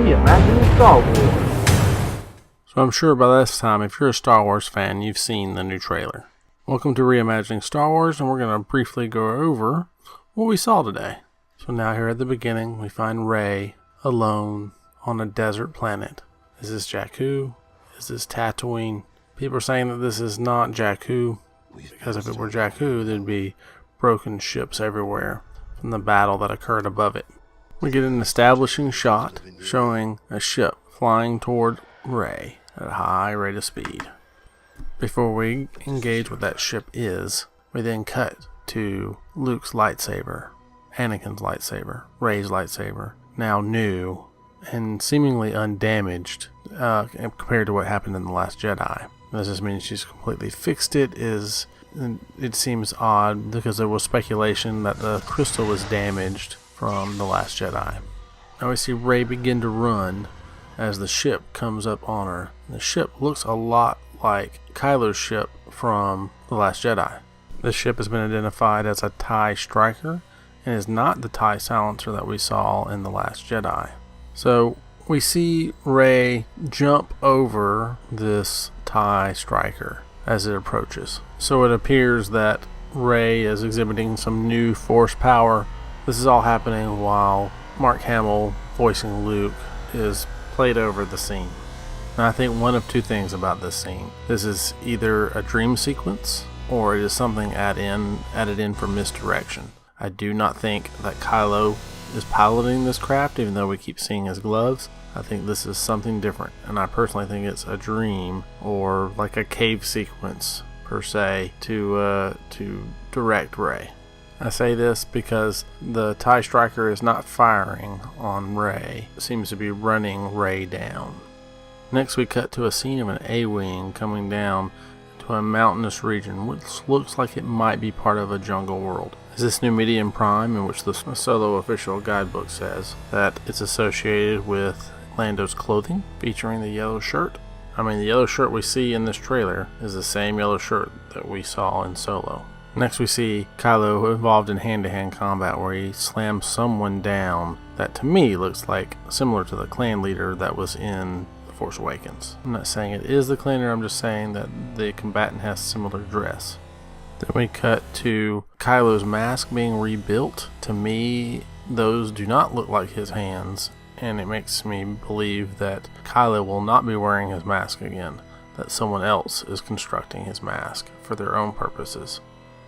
Reimagining Star Wars. So I'm sure by this time, if you're a Star Wars fan, you've seen the new trailer. Welcome to Reimagining Star Wars, and we're going to briefly go over what we saw today. So now here at the beginning, we find Rey alone on a desert planet. Is this Jakku? Is this Tatooine? People are saying that this is not Jakku, because if it were Jakku, there'd be broken ships everywhere from the battle that occurred above it. We get an establishing shot showing a ship flying toward Rey at a high rate of speed. Before we engage what that ship is, we then cut to Luke's lightsaber, Anakin's lightsaber, Rey's lightsaber, now new and seemingly undamaged compared to what happened in The Last Jedi. Does this mean she's completely fixed it? It seems odd because there was speculation that the crystal was damaged from The Last Jedi. Now we see Rey begin to run as the ship comes up on her. The ship looks a lot like Kylo's ship from The Last Jedi. This ship has been identified as a TIE Striker and is not the TIE Silencer that we saw in The Last Jedi. So we see Rey jump over this TIE Striker as it approaches. So it appears that Rey is exhibiting some new force power. This is all happening while Mark Hamill, voicing Luke, is played over the scene. And I think one of two things about this scene. This is either a dream sequence or it is something added in for misdirection. I do not think that Kylo is piloting this craft, even though we keep seeing his gloves. I think this is something different, and I personally think it's a dream or like a cave sequence per se to direct Rey. I say this because the TIE Striker is not firing on Rey. It seems to be running Rey down. Next we cut to a scene of an A-Wing coming down to a mountainous region, which looks like it might be part of a jungle world. Is this New Medium Prime, in which the Solo official guidebook says that it's associated with Lando's clothing, featuring the yellow shirt? I mean, the yellow shirt we see in this trailer is the same yellow shirt that we saw in Solo. Next we see Kylo involved in hand-to-hand combat where he slams someone down that to me looks like similar to the clan leader that was in The Force Awakens. I'm not saying it is the clan leader, I'm just saying that the combatant has similar dress. Then we cut to Kylo's mask being rebuilt. To me, those do not look like his hands, and it makes me believe that Kylo will not be wearing his mask again, that someone else is constructing his mask for their own purposes.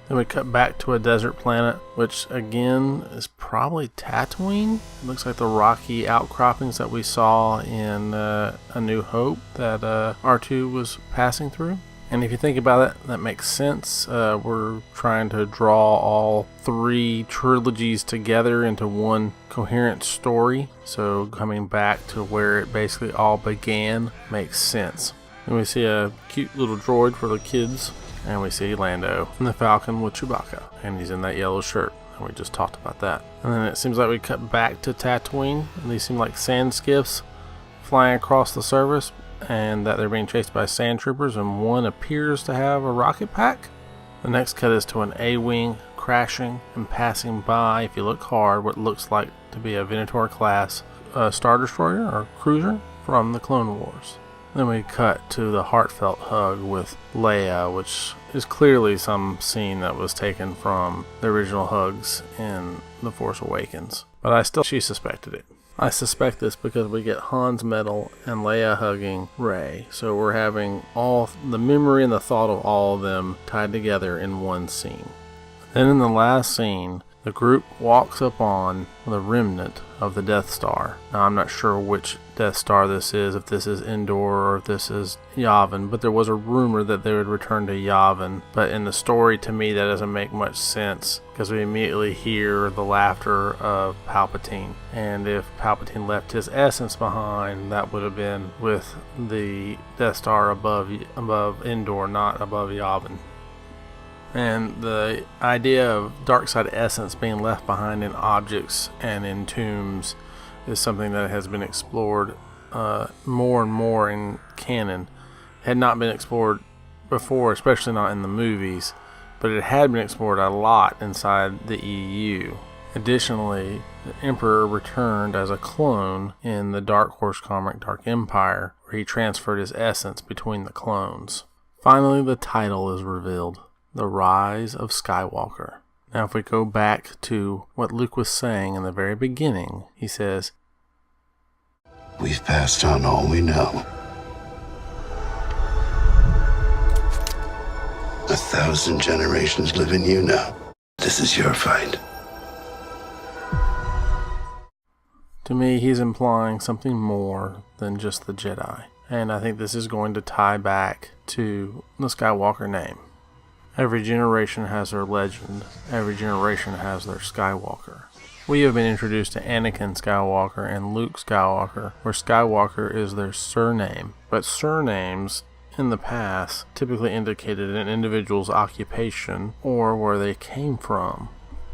Then we cut back to a desert planet, which again is probably Tatooine. It looks like the rocky outcroppings that we saw in A New Hope that R2 was passing through. And if you think about it, that makes sense. We're trying to draw all three trilogies together into one coherent story. So coming back to where it basically all began makes sense. And we see a cute little droid for the kids. And we see Lando in the Falcon with Chewbacca. And he's in that yellow shirt. And we just talked about that. And then it seems like we cut back to Tatooine. And these seem like sand skiffs flying across the surface. And that they're being chased by sand troopers, and one appears to have a rocket pack. The next cut is to an A-Wing crashing and passing by, if you look hard, what looks like to be a Venator class Star Destroyer or cruiser from the Clone Wars. Then we cut to the heartfelt hug with Leia, which is clearly some scene that was taken from the original hugs in The Force Awakens. But she suspected it. I suspect this because we get Han's medal and Leia hugging Rey. So we're having all the memory and the thought of all of them tied together in one scene. Then in the last scene, the group walks up on the remnant of the Death Star. Now I'm not sure which Death Star this is, if this is Endor or if this is Yavin, but there was a rumor that they would return to Yavin. But in the story, to me, that doesn't make much sense because we immediately hear the laughter of Palpatine. And if Palpatine left his essence behind, that would have been with the Death Star above Endor, not above Yavin. And the idea of dark side essence being left behind in objects and in tombs is something that has been explored more and more in canon. It had not been explored before, especially not in the movies, but it had been explored a lot inside the EU. Additionally, the Emperor returned as a clone in the Dark Horse comic Dark Empire, where he transferred his essence between the clones. Finally, the title is revealed, The Rise of Skywalker. Now, if we go back to what Luke was saying in the very beginning, he says, "We've passed on all we know. 1,000 generations live in you now. This is your fight." To me, he's implying something more than just the Jedi. And I think this is going to tie back to the Skywalker name. Every generation has their legend. Every generation has their Skywalker. We have been introduced to Anakin Skywalker and Luke Skywalker, where Skywalker is their surname. But surnames in the past typically indicated an individual's occupation or where they came from.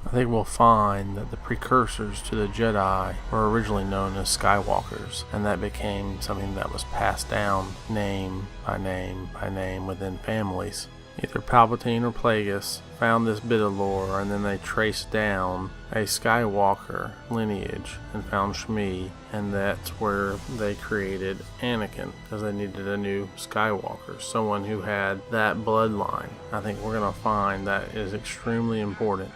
I think we'll find that the precursors to the Jedi were originally known as Skywalkers, and that became something that was passed down name by name by name within families. Either Palpatine or Plagueis found this bit of lore, and then they traced down a Skywalker lineage and found Shmi, and that's where they created Anakin, because they needed a new Skywalker, someone who had that bloodline. I think we're going to find that is extremely important,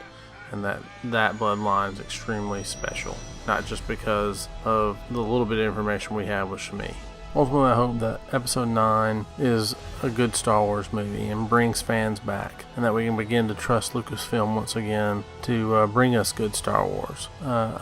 and that bloodline is extremely special, not just because of the little bit of information we have with Shmi. Ultimately, I hope that Episode 9 is a good Star Wars movie and brings fans back, and that we can begin to trust Lucasfilm once again to bring us good Star Wars.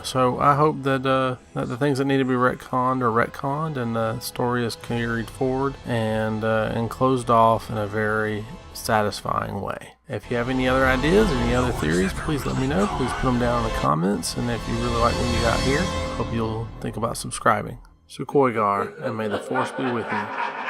So I hope that the things that need to be retconned are retconned, and the story is carried forward and closed off in a very satisfying way. If you have any other ideas, any other theories, please let me know. Please put them down in the comments, and if you really like what you got here, hope you'll think about subscribing. Sukoigar, and may the Force be with you.